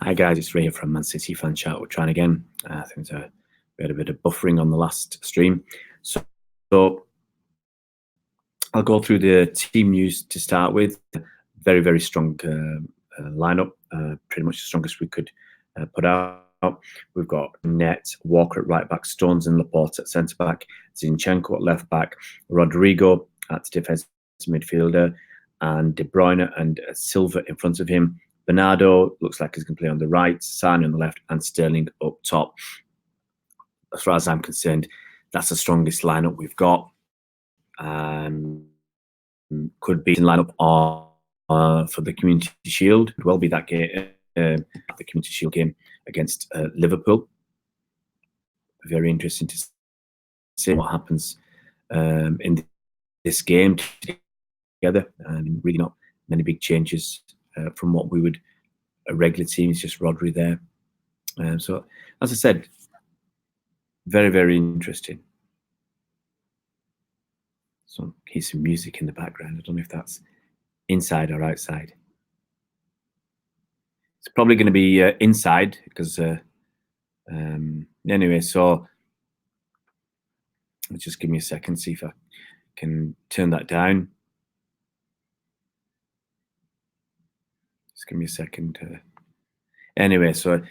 Hi guys, it's Ray here from Man City Fan Chat. We're trying again. I think we had a bit of buffering on the last stream. So I'll go through the team news to start with. Very, very strong lineup, pretty much the strongest we could put out. We've got Net, Walker at right back, Stones and Laporte at centre back, Zinchenko at left back, Rodrigo at defensive midfielder, and De Bruyne and Silva in front of him. Bernardo looks like he's going to play on the right, SANE on the left, and Sterling up top. As far as I'm concerned, that's the strongest lineup we've got. Could be in lineup for the Community Shield. Could well be that game, the Community Shield game against Liverpool. Very interesting to see what happens in this game together. Really not many big changes from what we would a regular team. It's just Rodri there. So as I said, very, very interesting. So here's some music in the background. I don't know if that's inside or outside. It's probably going to be inside because anyway, so just give me a second, see if I can turn that down. Just give me a second. Anyway, so it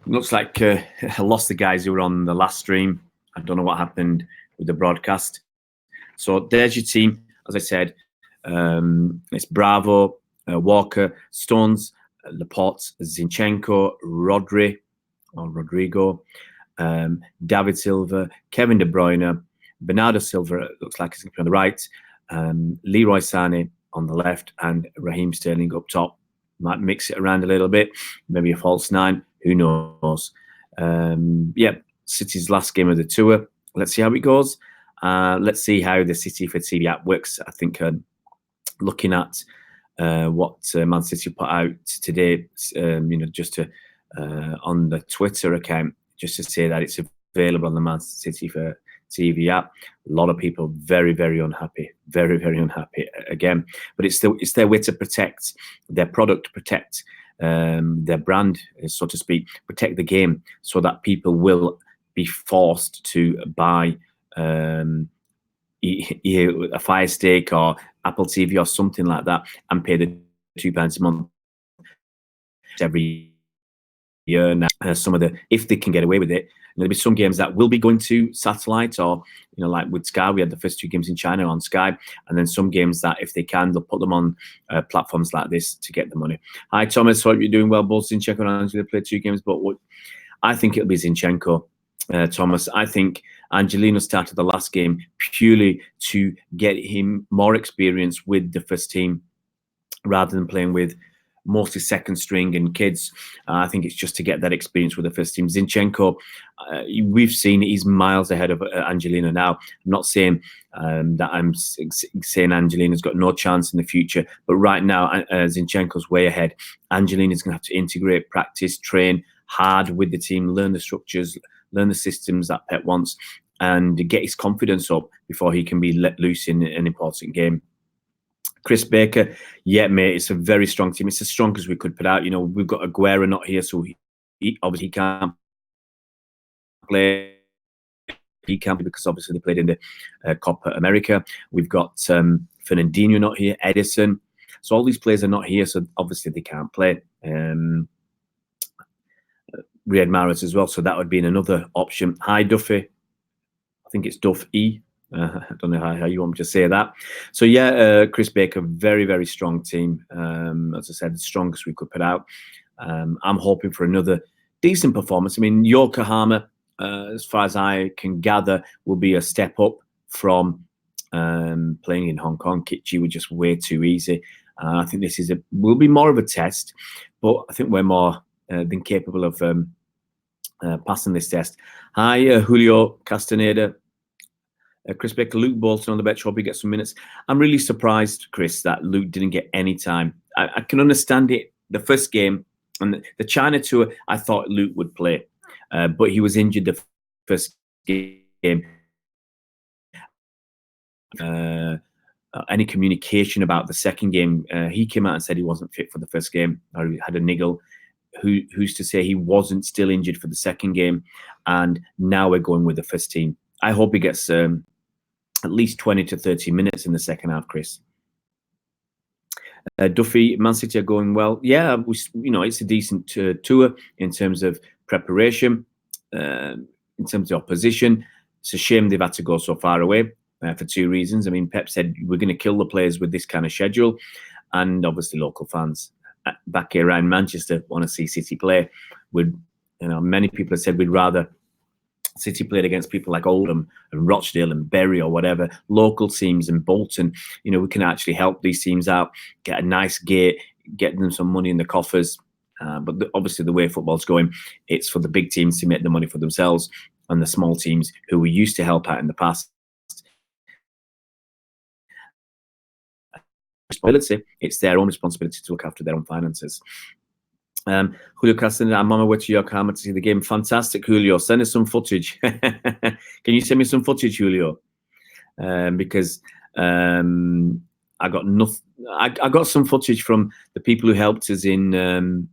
looks like I lost the guys who were on the last stream. I don't know what happened with the broadcast. So there's your team. As I said, it's Bravo, Walker, Stones, Laporte, Zinchenko, Rodrigo, David Silva, Kevin De Bruyne, Bernardo Silva looks like he's going to be on the right, Leroy Sané on the left, and Raheem Sterling up top. Might mix it around a little bit, maybe a false nine, who knows. Yeah, City's last game of the tour. Let's see how it goes. Let's see how the City for TV app works. I think looking at what Man City put out today, just to, on the Twitter account, just to say that it's available on the Man City for TV app. A lot of people very, very unhappy, very, very unhappy again. But it's their way to protect their product, protect their brand, so to speak, protect the game, so that people will be forced to buy a Fire Stick or Apple TV or something like that and pay the £2 a month every year. Now, some of the, if they can get away with it, there'll be some games that will be going to satellite, or like with Sky, we had the first 2 games in China on Sky, and then some games that if they can, they'll put them on platforms like this to get the money. Hi Thomas, hope you're doing well. Both Zinchenko and Angelino played 2 games, but I think it'll be Zinchenko. Thomas, I think Angelino started the last game purely to get him more experience with the first team rather than playing with mostly second string and kids. I think it's just to get that experience with the first team. Zinchenko, we've seen he's miles ahead of Angelino now. I'm not saying that I'm saying Angelino's got no chance in the future, but right now Zinchenko's way ahead. Angelino's going to have to integrate, practice, train hard with the team, learn the structures, learn the systems that Pep wants, and get his confidence up before he can be let loose in an important game. Chris Baker, yeah, mate, it's a very strong team. It's as strong as we could put out. We've got Aguero not here, so he obviously can't play. He can't play because obviously they played in the Copa America. We've got Fernandinho not here, Edison. So all these players are not here, so obviously they can't play. Riyad Mahrez as well, so that would be another option. Hi, Duffy. I think it's Duff E. I don't know how you want me to say that. So yeah, Chris Baker, very, very strong team. As I said, the strongest we could put out. I'm hoping for another decent performance. I mean, Yokohama, as far as I can gather, will be a step up from playing in Hong Kong. Kitchi were just way too easy. I think this will be more of a test, but I think we're more than capable of passing this test. Hi, Julio Castaneda. Chris Baker, Luke Bolton on the bench. Hope he gets some minutes. I'm really surprised, Chris, that Luke didn't get any time. I can understand it. The first game and the China tour, I thought Luke would play, but he was injured the first game. Any communication about the second game, he came out and said he wasn't fit for the first game, or he had a niggle. who's to say he wasn't still injured for the second game, and now we're going with the first team. I hope he gets at least 20 to 30 minutes in the second half, Chris. Duffy, Man City are going well. Yeah, it's a decent tour in terms of preparation, in terms of opposition. It's a shame they've had to go so far away for two reasons. I mean, Pep said we're going to kill the players with this kind of schedule, and obviously local fans back here around Manchester want to see City play. Many people have said we'd rather City played against people like Oldham and Rochdale and Bury or whatever, local teams, and Bolton. We can actually help these teams out, get a nice gate, get them some money in the coffers. But obviously the way football's going, it's for the big teams to make the money for themselves, and the small teams who we used to help out in the past. It's their own responsibility to look after their own finances. Julio Castaneda, I'm on my way to Yokohama to see the game. Fantastic, Julio. Send us some footage. Can you send me some footage, Julio? Because I got nothing. I got some footage from the people who helped us in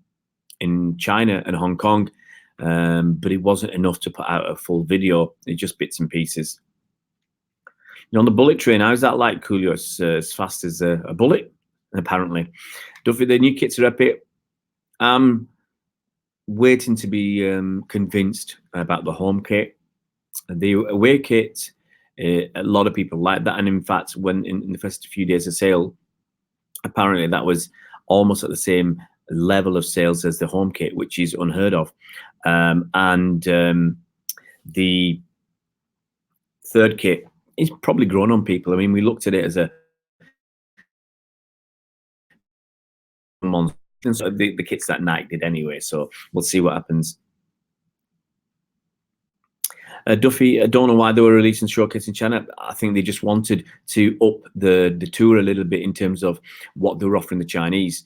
China and Hong Kong, but it wasn't enough to put out a full video. It's just bits and pieces. On the bullet train, how's that like, Julio? It's as fast as a bullet, apparently. Duffy, the new kits are epic. I'm waiting to be convinced about the home kit. The away kit, a lot of people like that. And in fact, when in the first few days of sale, apparently that was almost at the same level of sales as the home kit, which is unheard of. The third kit is probably grown on people. I mean, we looked at it as a monster. And so the kits that Nike did anyway, so we'll see what happens. Duffy, I don't know why they were releasing showcase in China. I think they just wanted to up the tour a little bit in terms of what they were offering the Chinese,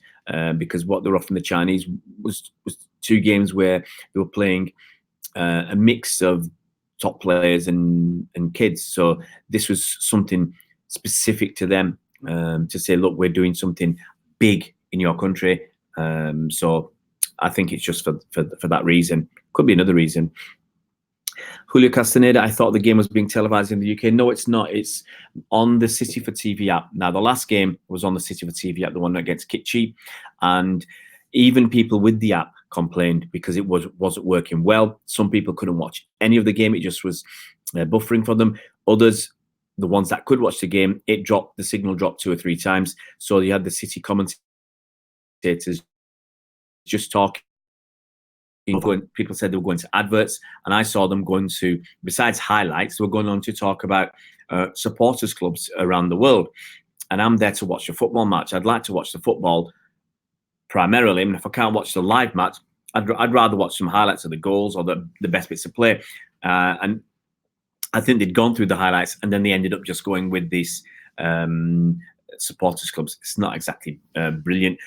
because what they were offering the Chinese was two games where they were playing a mix of top players and kids. So this was something specific to them, to say, look, we're doing something big in your country. So I think it's just for that reason. Could be another reason. Julio Castaneda, I thought the game was being televised in the UK. No, it's not. It's on the City for TV app. Now, the last game was on the City for TV app, the one against Kitchee. And even people with the app complained because it wasn't working well. Some people couldn't watch any of the game. It just was buffering for them. Others, the ones that could watch the game, the signal dropped 2 or 3 times. So you had the City commentators just talking. People said they were going to adverts, and I saw them going to, besides highlights, they were going on to talk about supporters clubs around the world. And I'm there to watch a football match. I'd like to watch the football primarily. I mean, if I can't watch the live match, I'd rather watch some highlights of the goals or the best bits of play. And I think they'd gone through the highlights, and then they ended up just going with these supporters clubs. It's not exactly brilliant.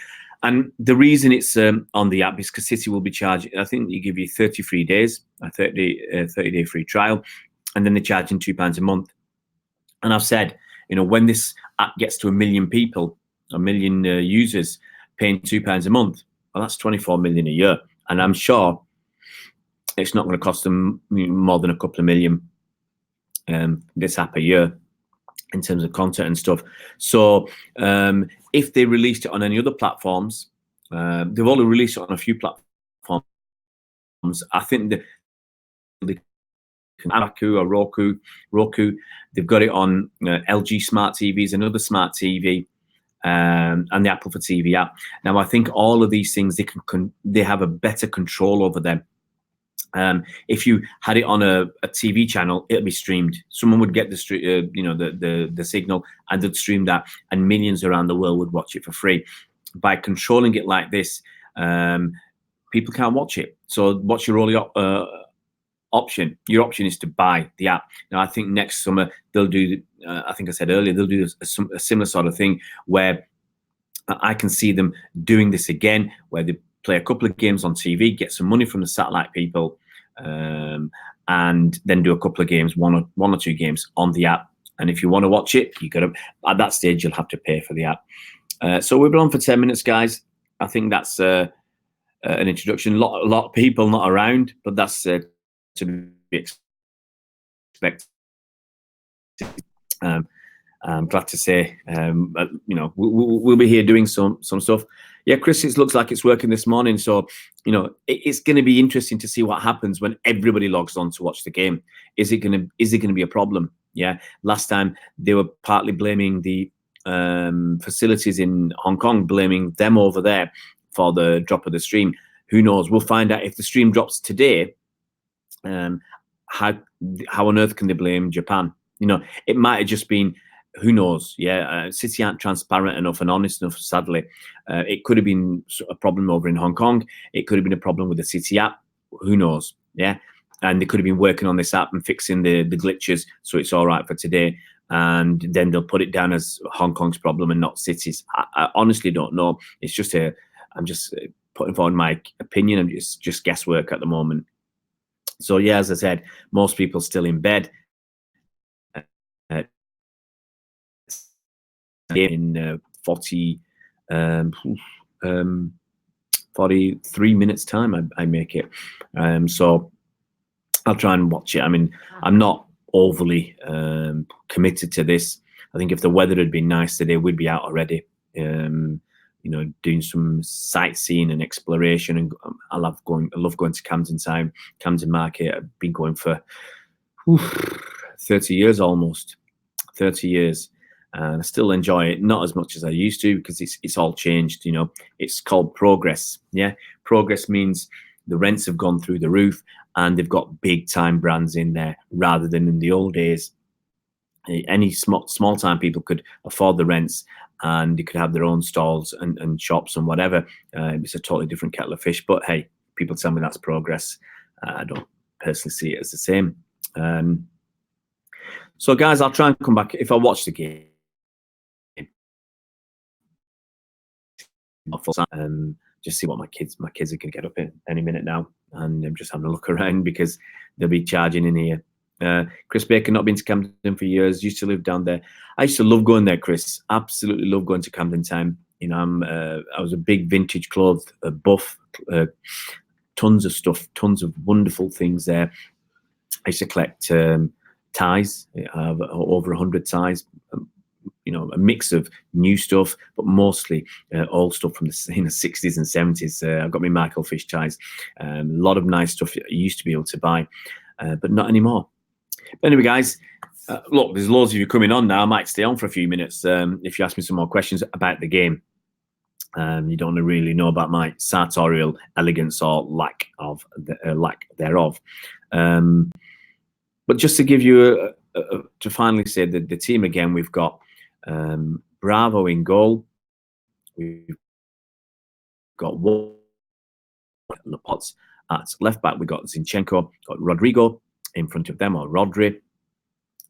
And the reason it's on the app is because City will be charging, I think they give you 33 days, a 30-day free trial, and then they're charging £2 a month. And I've said, when this app gets to 1 million people, 1 million users paying £2 a month, well, that's 24 million a year. And I'm sure it's not going to cost them more than a couple of million, this app a year, in terms of content and stuff. So if they released it on any other platforms, they've only released it on a few platforms. I think the Roku, they've got it on LG smart TVs, another smart TV, and the Apple for TV app. Now, I think all of these things, they have a better control over them. If you had it on a TV channel, it'll be streamed. Someone would get the signal, and they'd stream that, and millions around the world would watch it for free. By controlling it like this, people can't watch it. So what's your only option? Your option is to buy the app. Now, I think next summer they'll do, I think I said earlier, they'll do a similar sort of thing where I can see them doing this again, where they play a couple of games on TV, get some money from the satellite people, and then do a couple of games, one or two games on the app. And if you want to watch it, you got to, at that stage, you'll have to pay for the app. So we've been on for 10 minutes, guys. I think that's an introduction. A lot of people not around, but that's to be expected. I'm glad to say, you know, we'll be here doing some stuff. Yeah, Chris, it looks like it's working this morning. So, you know, it's going to be interesting to see what happens when everybody logs on to watch the game. Is it going to be a problem? Yeah. Last time they were partly blaming the facilities in Hong Kong, blaming them over there for the drop of the stream. Who knows? We'll find out if the stream drops today. How on earth can they blame Japan? You know, it might have just been, who knows? Yeah, City aren't transparent enough and honest enough, sadly. It could have been a problem over in Hong Kong. It could have been a problem with the City app. Who knows? Yeah, and they could have been working on this app and fixing the glitches, so it's all right for today. And then they'll put it down as Hong Kong's problem and not City's. I honestly don't know. It's just I'm just putting forward my opinion. I'm just guesswork at the moment. So yeah, as I said, most people still in bed. In 43 minutes time I make it, so I'll try and watch it. I mean, I'm not overly committed to this. I think if the weather had been nice today, we'd be out already, you know, doing some sightseeing and exploration. And I love going to Camden Market. I've been going for 30 years, almost 30 years. And I still enjoy it, not as much as I used to, because it's all changed. You know, it's called progress. Yeah, progress means the rents have gone through the roof, and they've got big time brands in there, rather than in the old days. Any small time people could afford the rents, and they could have their own stalls and shops and whatever. It's a totally different kettle of fish. But hey, people tell me that's progress. I don't personally see it as the same. So guys, I'll try and come back if I watch the game. Just see what my kids are going to get up in any minute now, and I'm just having a look around because they'll be charging in here. Chris Baker, not been to Camden for years, used to live down there. I used to love going there, Chris. Absolutely love going to Camden Town. You know, I was a big vintage clothes buff. Tons of stuff, tons of wonderful things there. I used to collect ties. I have over 100 ties. You know, a mix of new stuff, but mostly old stuff from the 60s and 70s. I've got my Michael Fish ties. A lot of nice stuff I used to be able to buy, but not anymore. But anyway, guys, look, there's loads of you coming on now. I might stay on for a few minutes if you ask me some more questions about the game. You don't really know about my sartorial elegance or lack thereof. But just to give you to finally say that the team again, we've got Bravo in goal. We've got LAPORTE at left back. We've got ZINCHENKO, got Rodrigo in front of them, or Rodri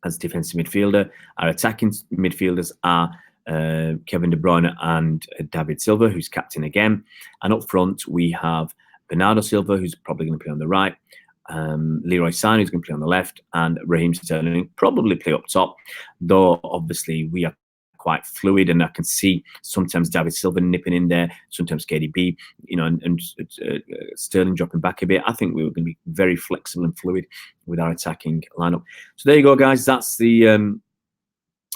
as defensive midfielder. Our attacking midfielders are Kevin De Bruyne and David Silva, who's captain again. And up front, we have Bernardo Silva, who's probably going to play on the right. Leroy Sane, who's going to play on the left, and Raheem Sterling probably play up top, though obviously we are quite fluid, and I can see sometimes David Silva nipping in there, sometimes KDB, you know, and Sterling dropping back a bit. I think we were going to be very flexible and fluid with our attacking lineup. So there you go, guys. That's the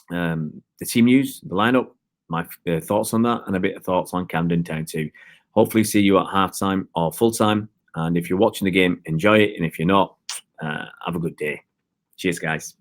team news, the lineup, my thoughts on that, and a bit of thoughts on Camden Town too. Hopefully see you at halftime or full time. And if you're watching the game, enjoy it. And if you're not, have a good day. Cheers, guys.